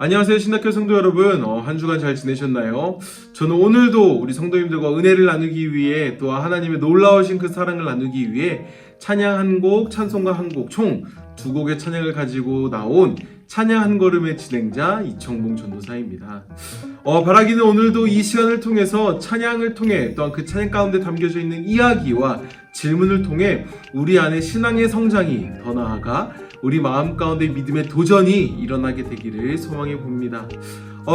안녕하세요, 신학교 성도 여러분. 한 주간 잘 지내셨나요? 저는 오늘도 우리 성도님들과 은혜를 나누기 위해, 또 하나님의 놀라우신 그 사랑을 나누기 위해 찬양 한 곡, 찬송가 한 곡, 총 두 곡의 찬양을 가지고 나온 찬양 한 걸음의 진행자 이청봉 전도사입니다. 바라기는 오늘도 이 시간을 통해서 찬양을 통해, 또한 그 찬양 가운데 담겨져 있는 이야기와 질문을 통해 우리 안에 신앙의 성장이, 더 나아가 우리 마음 가운데 믿음의 도전이 일어나게 되기를 소망해 봅니다.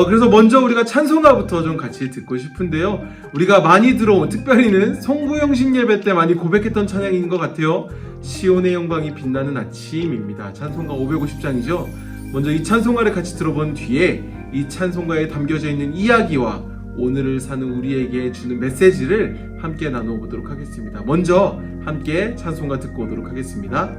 그래서 먼저 우리가 찬송가부터 좀 같이 듣고 싶은데요. 우리가 많이 들어온, 특별히는 송구영신 예배 때 많이 고백했던 찬양인 것 같아요. 시온의 영광이 빛나는 아침입니다. 찬송가 550장이죠. 먼저 이 찬송가를 같이 들어본 뒤에 이 찬송가에 담겨져 있는 이야기와 오늘을 사는 우리에게 주는 메시지를 함께 나눠보도록 하겠습니다. 먼저 함께 찬송가 듣고 오도록 하겠습니다.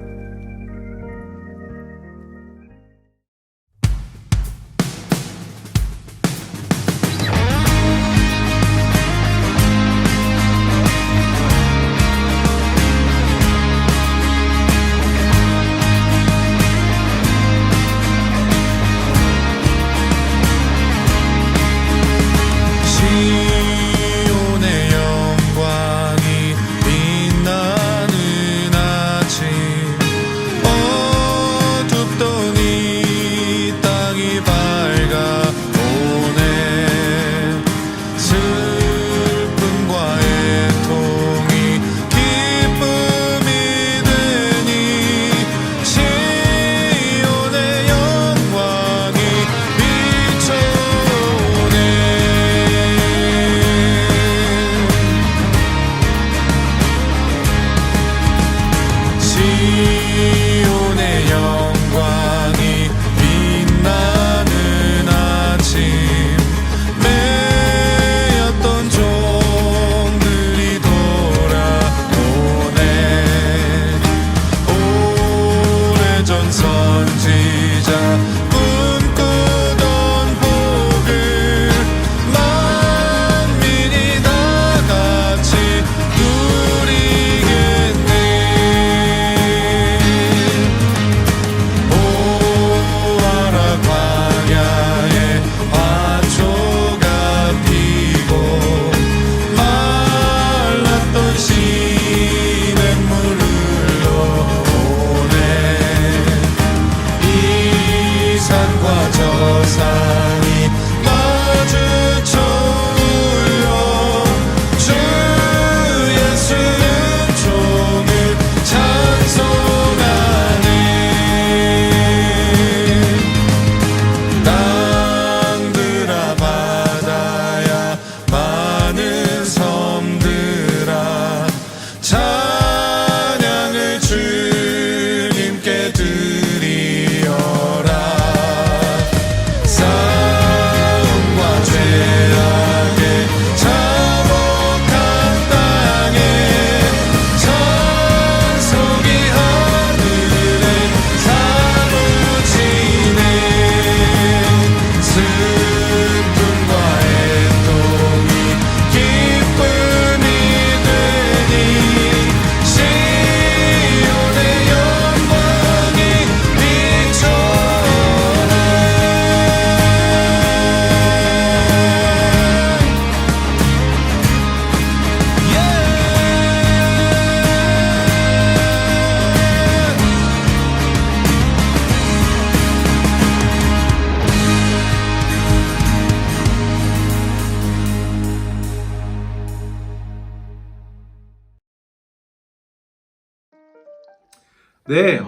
네,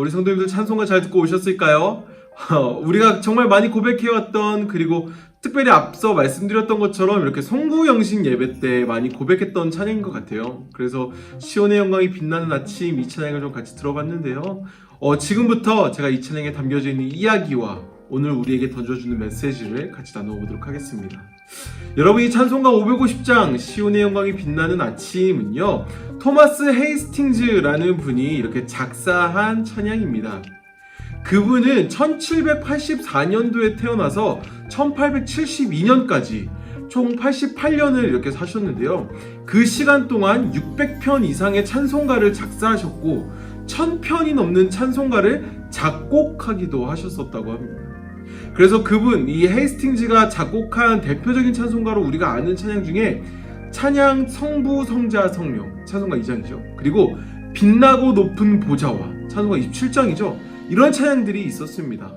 우리 성도님들 찬송가 잘 듣고 오셨을까요? 우리가 정말 많이 고백해왔던, 그리고 특별히 앞서 말씀드렸던 것처럼 이렇게 송구영신 예배 때 많이 고백했던 찬양인 것 같아요. 그래서 시온의 영광이 빛나는 아침, 이 찬양을 좀 같이 들어봤는데요. 지금부터 제가 이 찬양에 담겨져 있는 이야기와 오늘 우리에게 던져주는 메시지를 같이 나눠보도록 하겠습니다. 여러분, 이 찬송가 550장 시온의 영광이 빛나는 아침은요, 토마스 헤이스팅즈라는 분이 이렇게 작사한 찬양입니다. 그분은 1784년도에 태어나서 1872년까지 총 88년을 이렇게 사셨는데요. 그 시간 동안 600편 이상의 찬송가를 작사하셨고 1000편이 넘는 찬송가를 작곡하기도 하셨었다고 합니다. 그래서 그분, 이 헤이스팅즈가 작곡한 대표적인 찬송가로 우리가 아는 찬양 중에 찬양 성부 성자 성령 찬송가 2장이죠. 그리고 빛나고 높은 보좌와 찬송가 27장이죠. 이런 찬양들이 있었습니다.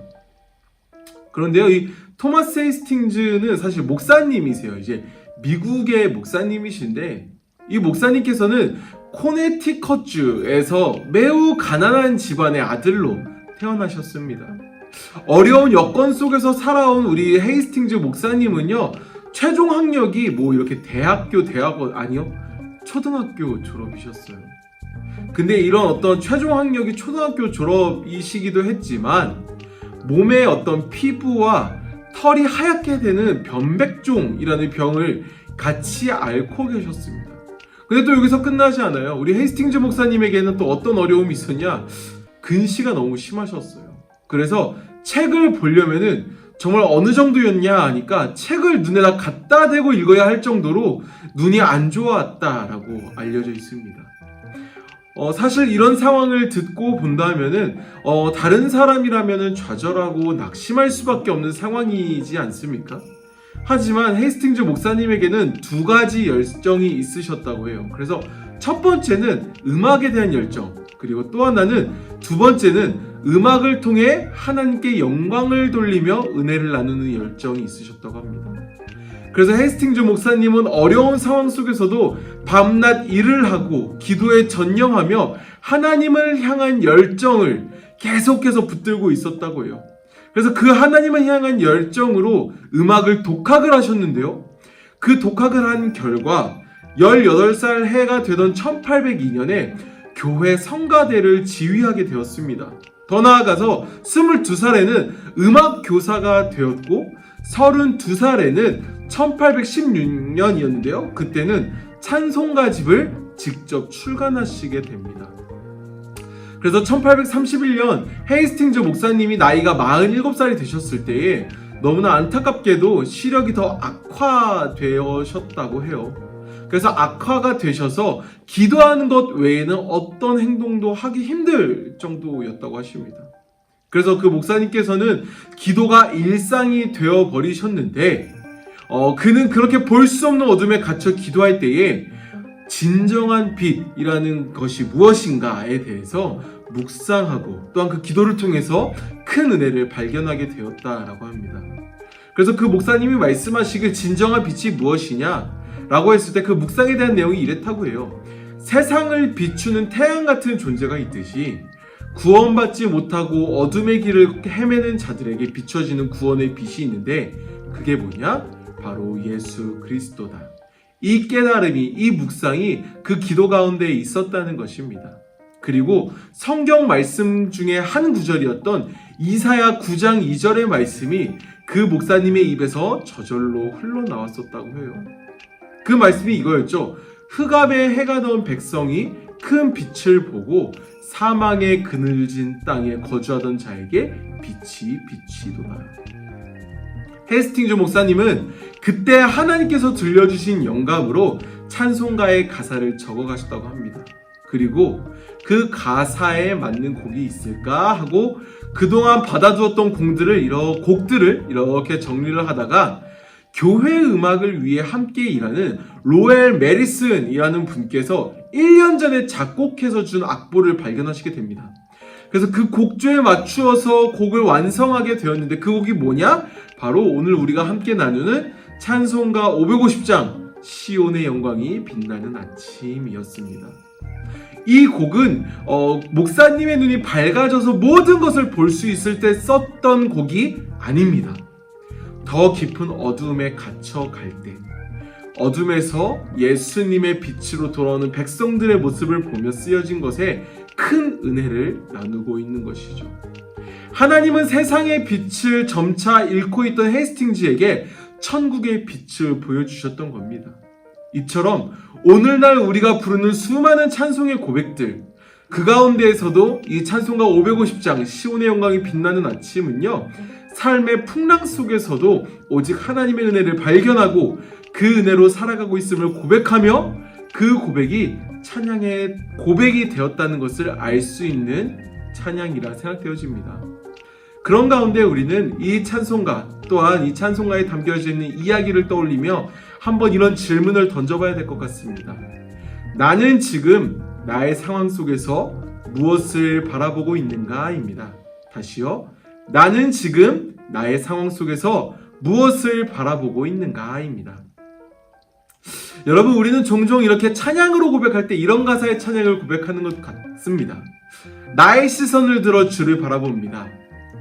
그런데요, 이 토마스 헤이스팅즈는 사실 목사님이세요. 이제 미국의 목사님이신데, 이 목사님께서는 코네티컷주에서 매우 가난한 집안의 아들로 태어나셨습니다. 어려운 여건 속에서 살아온 우리 헤이스팅즈 목사님은요, 최종 학력이 뭐 이렇게 대학원 아니요, 초등학교 졸업이셨어요. 근데 이런 어떤 최종 학력이 초등학교 졸업이시기도 했지만 몸의 어떤 피부와 털이 하얗게 되는 변백종이라는 병을 같이 앓고 계셨습니다. 근데 또 여기서 끝나지 않아요. 우리 헤이스팅즈 목사님에게는 또 어떤 어려움이 있었냐? 근시가 너무 심하셨어요. 그래서 책을 보려면은 정말 어느 정도였냐 하니까 책을 눈에다 갖다 대고 읽어야 할 정도로 눈이 안 좋았다라고 알려져 있습니다. 사실 이런 상황을 듣고 본다면은 다른 사람이라면은 좌절하고 낙심할 수밖에 없는 상황이지 않습니까? 하지만 헤이스팅즈 목사님에게는 두 가지 열정이 있으셨다고 해요. 그래서 첫 번째는 음악에 대한 열정, 그리고 또 하나는 두 번째는 음악을 통해 하나님께 영광을 돌리며 은혜를 나누는 열정이 있으셨다고 합니다. 그래서 헤이스팅즈 목사님은 어려운 상황 속에서도 밤낮 일을 하고 기도에 전념하며 하나님을 향한 열정을 계속해서 붙들고 있었다고 해요. 그래서 그 하나님을 향한 열정으로 음악을 독학을 하셨는데요. 그 독학을 한 결과 18살 해가 되던 1802년에 교회 성가대를 지휘하게 되었습니다. 더 나아가서 22살에는 음악 교사가 되었고 32살에는 1816년이었는데요. 그때는 찬송가집을 직접 출간하시게 됩니다. 그래서 1831년 헤이스팅즈 목사님이 나이가 47살이 되셨을 때에 너무나 안타깝게도 시력이 더 악화되셨다고 해요. 그래서 악화가 되셔서 기도하는 것 외에는 어떤 행동도 하기 힘들 정도였다고 하십니다. 그래서 그 목사님께서는 기도가 일상이 되어버리셨는데 그는 그렇게 볼 수 없는 어둠에 갇혀 기도할 때에 진정한 빛이라는 것이 무엇인가에 대해서 묵상하고 또한 그 기도를 통해서 큰 은혜를 발견하게 되었다라고 합니다. 그래서 그 목사님이 말씀하시길 진정한 빛이 무엇이냐? 라고 했을 때 그 묵상에 대한 내용이 이랬다고 해요. 세상을 비추는 태양 같은 존재가 있듯이 구원받지 못하고 어둠의 길을 헤매는 자들에게 비춰지는 구원의 빛이 있는데 그게 뭐냐? 바로 예수 그리스도다. 이 깨달음이, 이 묵상이 그 기도 가운데 있었다는 것입니다. 그리고 성경 말씀 중에 한 구절이었던 이사야 9장 2절의 말씀이 그 목사님의 입에서 저절로 흘러나왔었다고 해요. 그 말씀이 이거였죠. 흑암에 해가 넣은 백성이 큰 빛을 보고 사망의 그늘진 땅에 거주하던 자에게 빛이 비치도다. 헤이스팅즈 목사님은 그때 하나님께서 들려주신 영감으로 찬송가의 가사를 적어가셨다고 합니다. 그리고 그 가사에 맞는 곡이 있을까 하고 그동안 받아두었던 곡들을 이렇게 정리를 하다가 교회 음악을 위해 함께 일하는 로엘 메리슨이라는 분께서 1년 전에 작곡해서 준 악보를 발견하시게 됩니다. 그래서 그 곡조에 맞추어서 곡을 완성하게 되었는데 그 곡이 뭐냐? 바로 오늘 우리가 함께 나누는 찬송가 550장 시온의 영광이 빛나는 아침이었습니다. 이 곡은 목사님의 눈이 밝아져서 모든 것을 볼 수 있을 때 썼던 곡이 아닙니다. 더 깊은 어둠에 갇혀갈 때 어둠에서 예수님의 빛으로 돌아오는 백성들의 모습을 보며 쓰여진 것에 큰 은혜를 나누고 있는 것이죠. 하나님은 세상의 빛을 점차 잃고 있던 헤이스팅즈에게 천국의 빛을 보여주셨던 겁니다. 이처럼 오늘날 우리가 부르는 수많은 찬송의 고백들, 그 가운데에서도 이 찬송가 550장 시온의 영광이 빛나는 아침은요, 삶의 풍랑 속에서도 오직 하나님의 은혜를 발견하고 그 은혜로 살아가고 있음을 고백하며 그 고백이 찬양의 고백이 되었다는 것을 알 수 있는 찬양이라 생각되어집니다. 그런 가운데 우리는 이 찬송가 또한 이 찬송가에 담겨져 있는 이야기를 떠올리며 한번 이런 질문을 던져봐야 될 것 같습니다. 나는 지금 나의 상황 속에서 무엇을 바라보고 있는가입니다. 다시요. 나는 지금 나의 상황 속에서 무엇을 바라보고 있는가입니다. 여러분, 우리는 종종 이렇게 찬양으로 고백할 때 이런 가사의 찬양을 고백하는 것 같습니다. 나의 시선을 들어 주를 바라봅니다.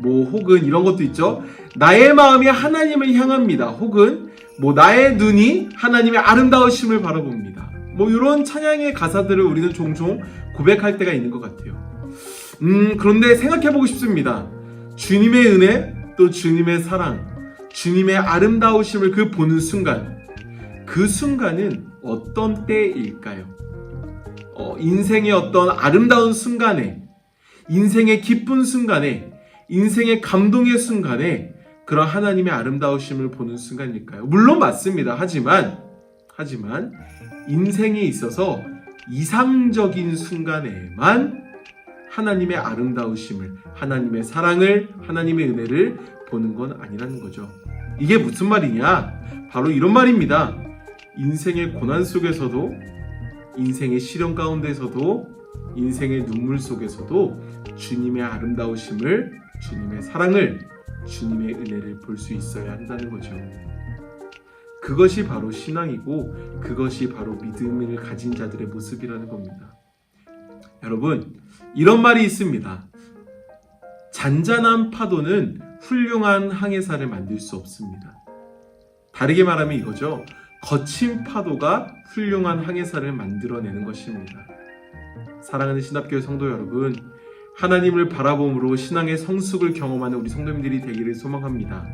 혹은 이런 것도 있죠. 나의 마음이 하나님을 향합니다. 혹은 나의 눈이 하나님의 아름다우심을 바라봅니다. 이런 찬양의 가사들을 우리는 종종 고백할 때가 있는 것 같아요. 그런데 생각해보고 싶습니다. 주님의 은혜, 또 주님의 사랑, 주님의 아름다우심을 보는 순간, 그 순간은 어떤 때일까요? 인생의 어떤 아름다운 순간에, 인생의 기쁜 순간에, 인생의 감동의 순간에 그런 하나님의 아름다우심을 보는 순간일까요? 물론 맞습니다. 하지만 인생에 있어서 이상적인 순간에만 하나님의 아름다우심을, 하나님의 사랑을, 하나님의 은혜를 보는 건 아니라는 거죠. 이게 무슨 말이냐? 바로 이런 말입니다. 인생의 고난 속에서도, 인생의 시련 가운데서도, 인생의 눈물 속에서도 주님의 아름다우심을, 주님의 사랑을, 주님의 은혜를 볼 수 있어야 한다는 거죠. 그것이 바로 신앙이고 그것이 바로 믿음을 가진 자들의 모습이라는 겁니다. 여러분, 이런 말이 있습니다. 잔잔한 파도는 훌륭한 항해사를 만들 수 없습니다. 다르게 말하면 이거죠. 거친 파도가 훌륭한 항해사를 만들어내는 것입니다. 사랑하는 신합교회 성도 여러분, 하나님을 바라봄으로 신앙의 성숙을 경험하는 우리 성도님들이 되기를 소망합니다.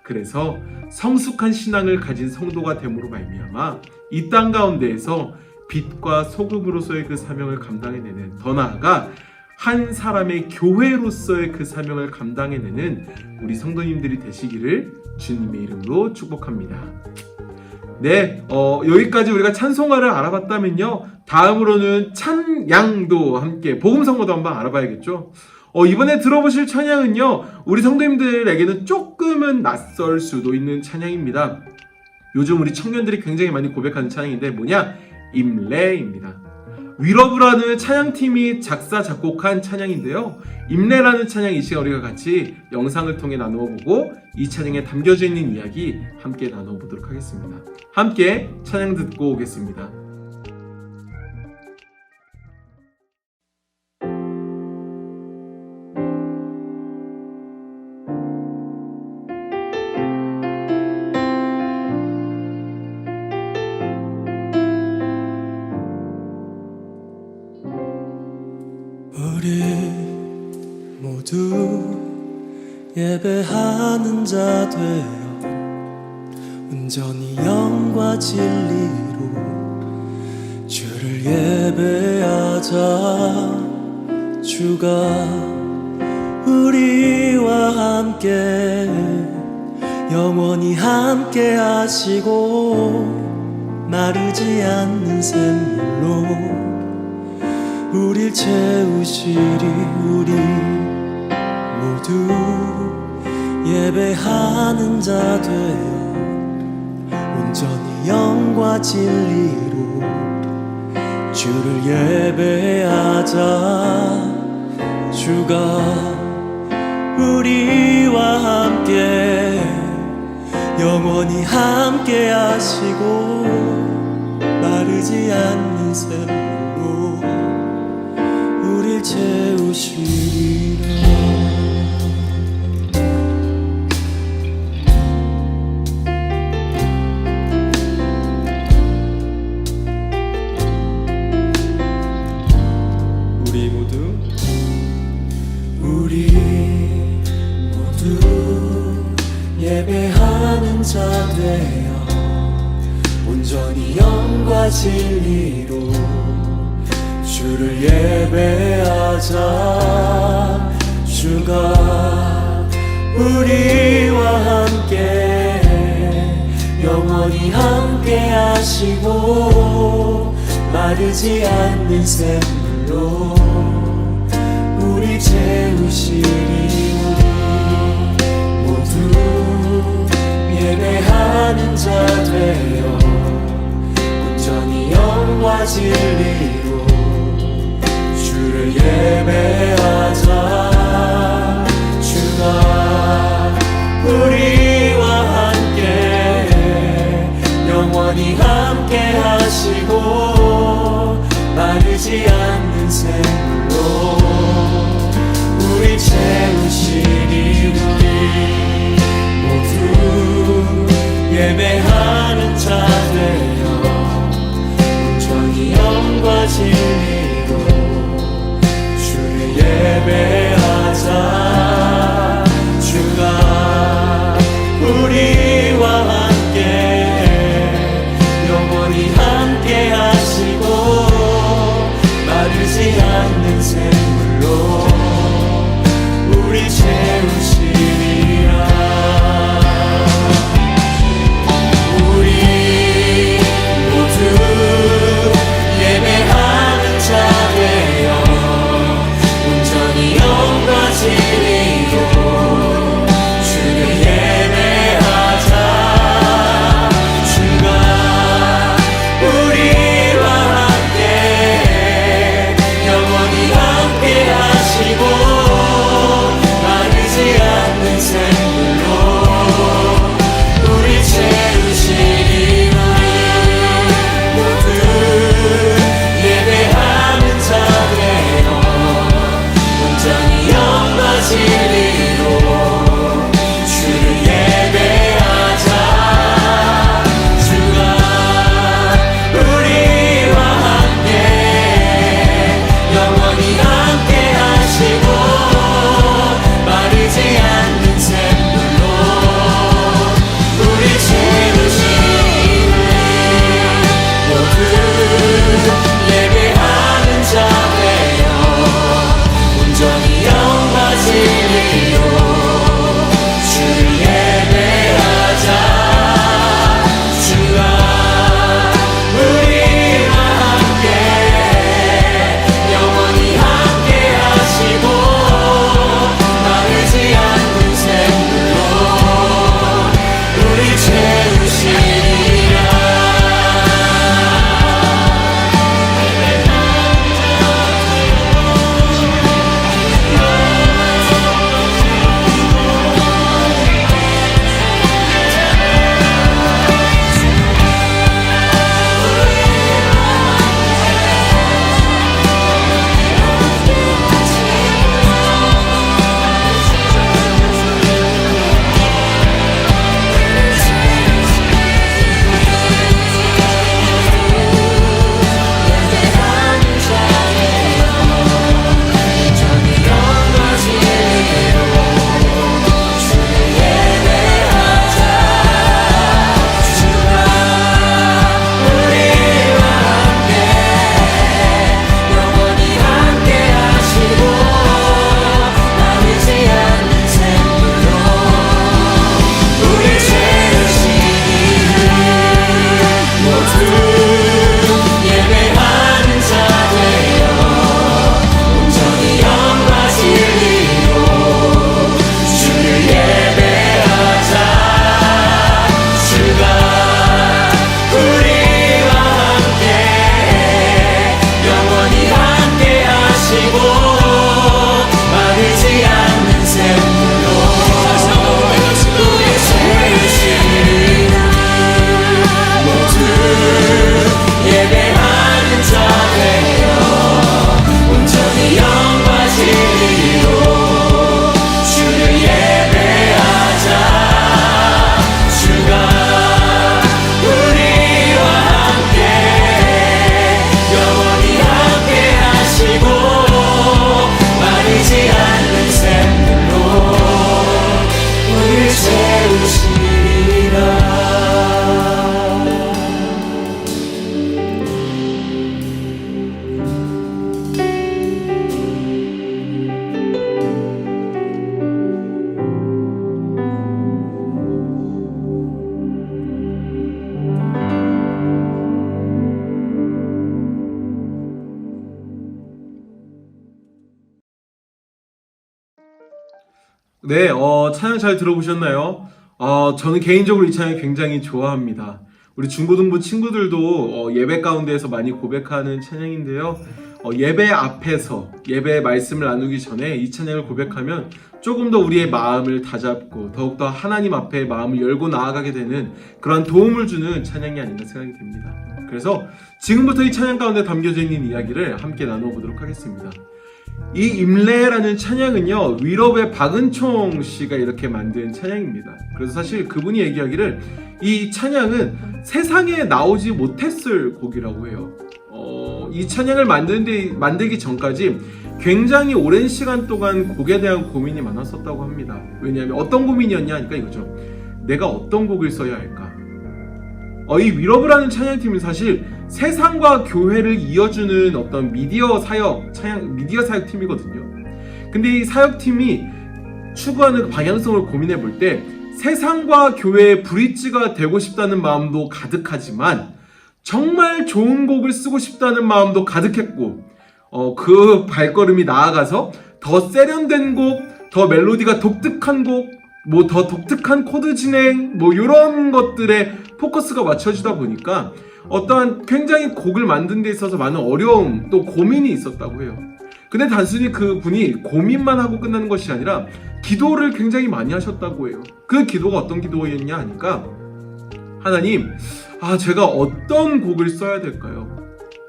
그래서 성숙한 신앙을 가진 성도가 됨으로 말미암아 이 땅 가운데에서 빛과 소금으로서의 그 사명을 감당해내는, 더 나아가 한 사람의 교회로서의 그 사명을 감당해내는 우리 성도님들이 되시기를 주님의 이름으로 축복합니다. 네, 여기까지 우리가 찬송가를 알아봤다면요, 다음으로는 찬양도 함께, 복음성가도 한번 알아봐야겠죠. 이번에 들어보실 찬양은요, 우리 성도님들에게는 조금은 낯설 수도 있는 찬양입니다. 요즘 우리 청년들이 굉장히 많이 고백하는 찬양인데 임레입니다. 위러브라는 찬양팀이 작사 작곡한 찬양인데요, 임레라는 찬양, 이 시간 우리가 같이 영상을 통해 나누어 보고 이 찬양에 담겨져 있는 이야기 함께 나누어 보도록 하겠습니다. 함께 찬양 듣고 오겠습니다. 우리 모두 예배하는 자 되어 온전히 영과 진리로 주를 예배하자. 주가 우리와 함께 영원히 함께 하시고 마르지 않는 샘물로 우릴 채우시리. 우리 모두 예배하는 자 되어 온전히 영과 진리로 주를 예배하자. 주가 우리와 함께 영원히 함께 하시고 마르지 않는 샘물로 우릴 채우시리라. 우리 모두 예배하는 자 되어 온전히 영과 진리로 주를 예배하자. 주가 우리와 함께 영원히 함께 하시고 마르지 않는 샘물로 우리 채우시리. 예배하는 자 되어 온전히 영과 진리로 주를 예배하자. 주가 우리와 함께 영원히 함께 하시고 마르지 않는 샘물로 우리 채우시니 우리 모두 예배하는 자 되어 온전히 영과 진리로 주를 예배하자. 주가 우리와 함께 영원히 함께 하시고 마르지 않는 샘물로 우리 채우시리라. 우리 모두 예배하는 자 되어 온전히 영과 진리로 주를 예배하자. 주가 우리와 함께 영원히 함께 하시고 마르지 않는 샘물로 우리 채우시리라. 모두 예배하는 자 되어 온전히 영과 진리로 주를 예배하자. 주가 우리와 함께 영원히 함께 하시고 마르지 않는 샘물로 우리 채우시니 모두 예배하는 자 되어 온전히 영과 진리로 주를 예배하자. 주가 우리와 함께 영원히 함께 하시고 마르지 않는 샘물로 우리 채우시리라. 네, 찬양 잘 들어보셨나요? 저는 개인적으로 이 찬양 굉장히 좋아합니다. 우리 중고등부 친구들도 예배 가운데에서 많이 고백하는 찬양인데요. 예배 앞에서 예배 말씀을 나누기 전에 이 찬양을 고백하면 조금 더 우리의 마음을 다잡고 더욱더 하나님 앞에 마음을 열고 나아가게 되는 그런 도움을 주는 찬양이 아닌가 생각이 듭니다. 그래서 지금부터 이 찬양 가운데 담겨져 있는 이야기를 함께 나누어 보도록 하겠습니다. 이 임레라는 찬양은요, 위럽의 박은총 씨가 이렇게 만든 찬양입니다. 그래서 사실 그분이 얘기하기를 이 찬양은 세상에 나오지 못했을 곡이라고 해요. 이 찬양을 만들기 전까지 굉장히 오랜 시간 동안 곡에 대한 고민이 많았었다고 합니다. 왜냐하면 어떤 고민이었냐 하니까 이거죠. 내가 어떤 곡을 써야 할까? 이 위러브라는 찬양팀은 사실 세상과 교회를 이어주는 어떤 미디어 사역팀이거든요. 근데 이 사역팀이 추구하는 방향성을 고민해 볼 때 세상과 교회의 브릿지가 되고 싶다는 마음도 가득하지만 정말 좋은 곡을 쓰고 싶다는 마음도 가득했고 그 발걸음이 나아가서 더 세련된 곡, 더 멜로디가 독특한 곡, 더 독특한 코드 진행, 이런 것들에 포커스가 맞춰지다 보니까 어떠한 굉장히 곡을 만든 데 있어서 많은 어려움, 또 고민이 있었다고 해요. 근데 단순히 그 분이 고민만 하고 끝나는 것이 아니라 기도를 굉장히 많이 하셨다고 해요. 그 기도가 어떤 기도였냐 하니까 하나님, 제가 어떤 곡을 써야 될까요?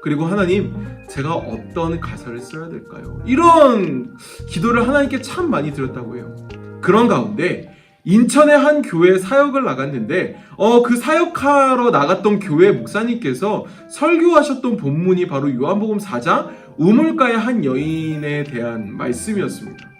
그리고 하나님, 제가 어떤 가사를 써야 될까요? 이런 기도를 하나님께 참 많이 드렸다고 해요. 그런 가운데 인천의 한 교회에 사역을 나갔는데 그 사역하러 나갔던 교회 목사님께서 설교하셨던 본문이 바로 요한복음 4장 우물가의 한 여인에 대한 말씀이었습니다.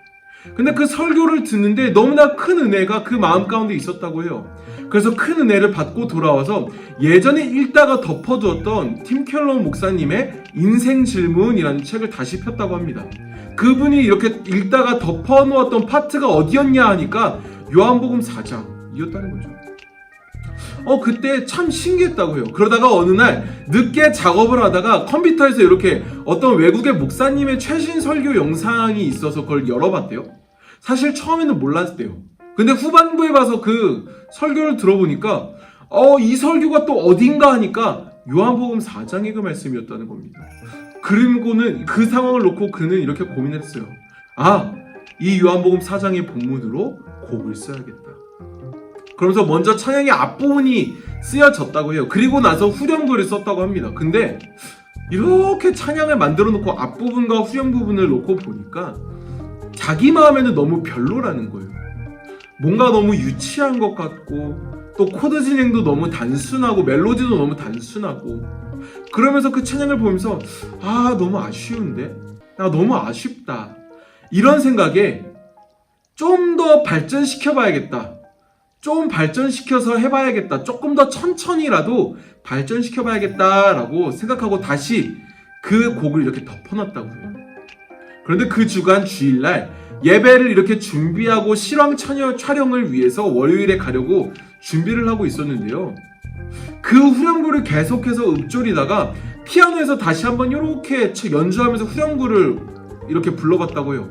근데 그 설교를 듣는데 너무나 큰 은혜가 그 마음 가운데 있었다고 해요. 그래서 큰 은혜를 받고 돌아와서 예전에 읽다가 덮어두었던 팀 켈러 목사님의 인생 질문이라는 책을 다시 폈다고 합니다. 그분이 이렇게 읽다가 덮어놓았던 파트가 어디였냐 하니까 요한복음 4장이었다는 거죠. 그때 참 신기했다고 해요. 그러다가 어느 날 늦게 작업을 하다가 컴퓨터에서 이렇게 어떤 외국의 목사님의 최신 설교 영상이 있어서 그걸 열어봤대요. 사실 처음에는 몰랐대요. 근데 후반부에 봐서 그 설교를 들어보니까 이 설교가 또 어딘가 하니까 요한복음 4장의 그 말씀이었다는 겁니다. 그리고는 그 상황을 놓고 그는 이렇게 고민했어요. 이 요한복음 4장의 본문으로 곡을 써야겠다. 그러면서 먼저 찬양의 앞부분이 쓰여졌다고 해요. 그리고 나서 후렴구를 썼다고 합니다. 근데 이렇게 찬양을 만들어 놓고 앞부분과 후렴 부분을 놓고 보니까 자기 마음에는 너무 별로라는 거예요. 뭔가 너무 유치한 것 같고 또 코드 진행도 너무 단순하고 멜로디도 너무 단순하고 그러면서 그 찬양을 보면서 너무 아쉬운데? 너무 아쉽다. 이런 생각에 좀 더 발전시켜봐야겠다. 좀 발전시켜서 해봐야겠다. 조금 더 천천히라도 발전시켜봐야겠다라고 생각하고 다시 그 곡을 이렇게 덮어놨다고 해요. 그런데 그 주간 주일날 예배를 이렇게 준비하고 실황 촬영을 위해서 월요일에 가려고 준비를 하고 있었는데요. 그 후렴구를 계속해서 읊조리다가 피아노에서 다시 한번 이렇게 연주하면서 후렴구를 이렇게 불러봤다고 해요.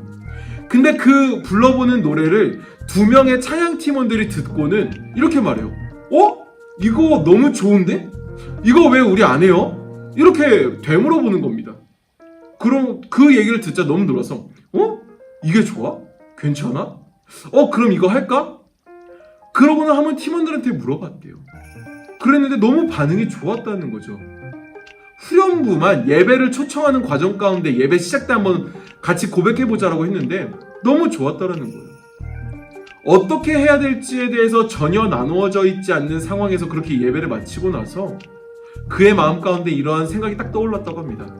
근데 그 불러보는 노래를 두 명의 찬양팀원들이 듣고는 이렇게 말해요. 이거 너무 좋은데? 이거 왜 우리 안 해요? 이렇게 되물어보는 겁니다. 그럼 그 얘기를 듣자 너무 놀라서 이게 좋아? 괜찮아? 그럼 이거 할까? 그러고는 한번 팀원들한테 물어봤대요. 그랬는데 너무 반응이 좋았다는 거죠. 후렴부만 예배를 초청하는 과정 가운데 예배 시작 때 한번 같이 고백해보자라고 했는데 너무 좋았다라는 거예요. 어떻게 해야 될지에 대해서 전혀 나누어져 있지 않는 상황에서 그렇게 예배를 마치고 나서 그의 마음 가운데 이러한 생각이 딱 떠올랐다고 합니다.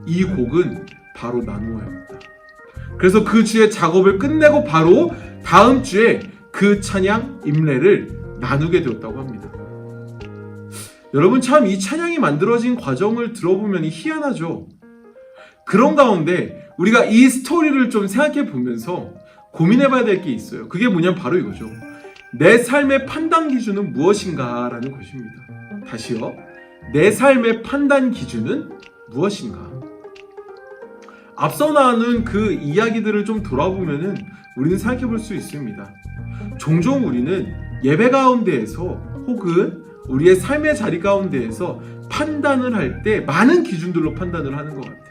이 곡은 바로 나누어야겠다. 그래서 그 주에 작업을 끝내고 바로 다음 주에 그 찬양 임레를 나누게 되었다고 합니다. 여러분 참 이 찬양이 만들어진 과정을 들어보면 희한하죠. 그런 가운데 우리가 이 스토리를 좀 생각해 보면서 고민해봐야 될 게 있어요. 그게 뭐냐면 바로 이거죠. 내 삶의 판단 기준은 무엇인가 라는 것입니다. 다시요. 내 삶의 판단 기준은 무엇인가? 앞서 나눈 그 이야기들을 좀 돌아보면은 우리는 생각해 볼 수 있습니다. 종종 우리는 예배 가운데에서 혹은 우리의 삶의 자리 가운데에서 판단을 할 때 많은 기준들로 판단을 하는 것 같아요.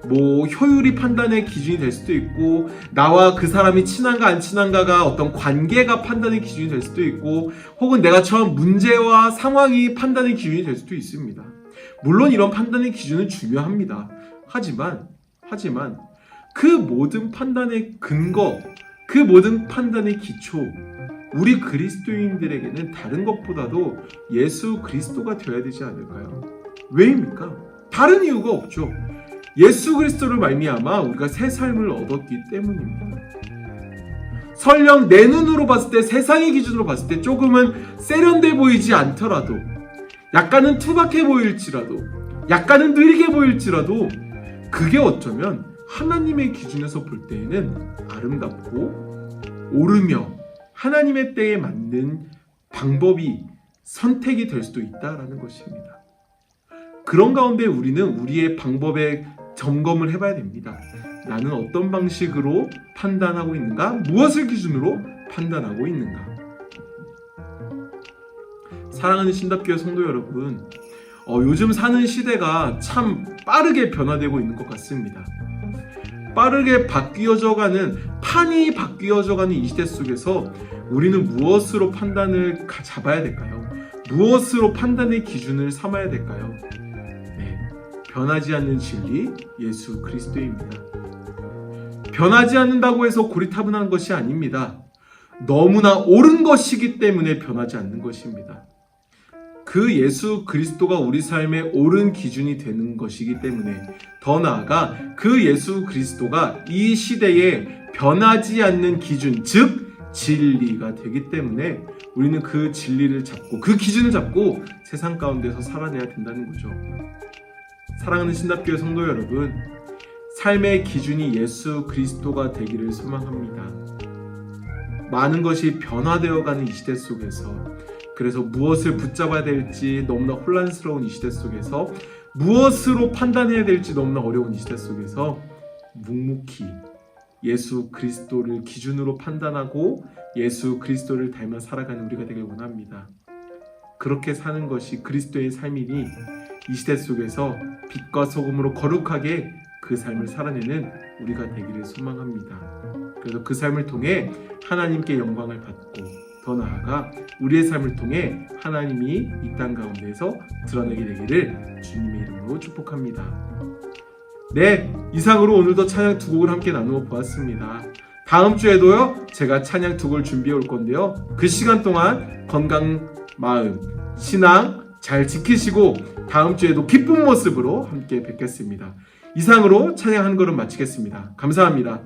뭐 효율이 판단의 기준이 될 수도 있고, 나와 그 사람이 친한가 안 친한가가 어떤 관계가 판단의 기준이 될 수도 있고, 혹은 내가 처한 문제와 상황이 판단의 기준이 될 수도 있습니다. 물론 이런 판단의 기준은 중요합니다. 하지만 그 모든 판단의 근거, 그 모든 판단의 기초, 우리 그리스도인들에게는 다른 것보다도 예수 그리스도가 되어야 되지 않을까요? 왜입니까? 다른 이유가 없죠. 예수 그리스도를 말미암아 우리가 새 삶을 얻었기 때문입니다. 설령 내 눈으로 봤을 때, 세상의 기준으로 봤을 때 조금은 세련돼 보이지 않더라도, 약간은 투박해 보일지라도, 약간은 느리게 보일지라도, 그게 어쩌면 하나님의 기준에서 볼 때에는 아름답고 오르며 하나님의 때에 맞는 방법이, 선택이 될 수도 있다라는 것입니다. 그런 가운데 우리는 우리의 방법에 점검을 해봐야 됩니다. 나는 어떤 방식으로 판단하고 있는가? 무엇을 기준으로 판단하고 있는가? 사랑하는 신답교회 성도 여러분, 요즘 사는 시대가 참 빠르게 변화되고 있는 것 같습니다. 빠르게 판이 바뀌어져가는 이 시대 속에서 우리는 무엇으로 판단을 잡아야 될까요? 무엇으로 판단의 기준을 삼아야 될까요? 변하지 않는 진리, 예수 그리스도입니다. 변하지 않는다고 해서 고리타분한 것이 아닙니다. 너무나 옳은 것이기 때문에 변하지 않는 것입니다. 그 예수 그리스도가 우리 삶의 옳은 기준이 되는 것이기 때문에, 더 나아가 그 예수 그리스도가 이 시대에 변하지 않는 기준, 즉 진리가 되기 때문에 우리는 그 진리를 잡고, 그 기준을 잡고 세상 가운데서 살아내야 된다는 거죠. 사랑하는 신답교회 성도 여러분, 삶의 기준이 예수 그리스도가 되기를 소망합니다. 많은 것이 변화되어가는 이 시대 속에서, 그래서 무엇을 붙잡아야 될지 너무나 혼란스러운 이 시대 속에서, 무엇으로 판단해야 될지 너무나 어려운 이 시대 속에서 묵묵히 예수 그리스도를 기준으로 판단하고 예수 그리스도를 닮아 살아가는 우리가 되길 원합니다. 그렇게 사는 것이 그리스도의 삶이니 이 시대 속에서 빛과 소금으로 거룩하게 그 삶을 살아내는 우리가 되기를 소망합니다. 그래서 그 삶을 통해 하나님께 영광을 받고, 더 나아가 우리의 삶을 통해 하나님이 이 땅 가운데에서 드러내게 되기를 주님의 이름으로 축복합니다. 네, 이상으로 오늘도 찬양 두 곡을 함께 나누어 보았습니다. 다음 주에도요, 제가 찬양 두 곡을 준비해 올 건데요, 그 시간 동안 건강, 마음, 신앙 잘 지키시고 다음 주에도 기쁜 모습으로 함께 뵙겠습니다. 이상으로 찬양 한 걸음 마치겠습니다. 감사합니다.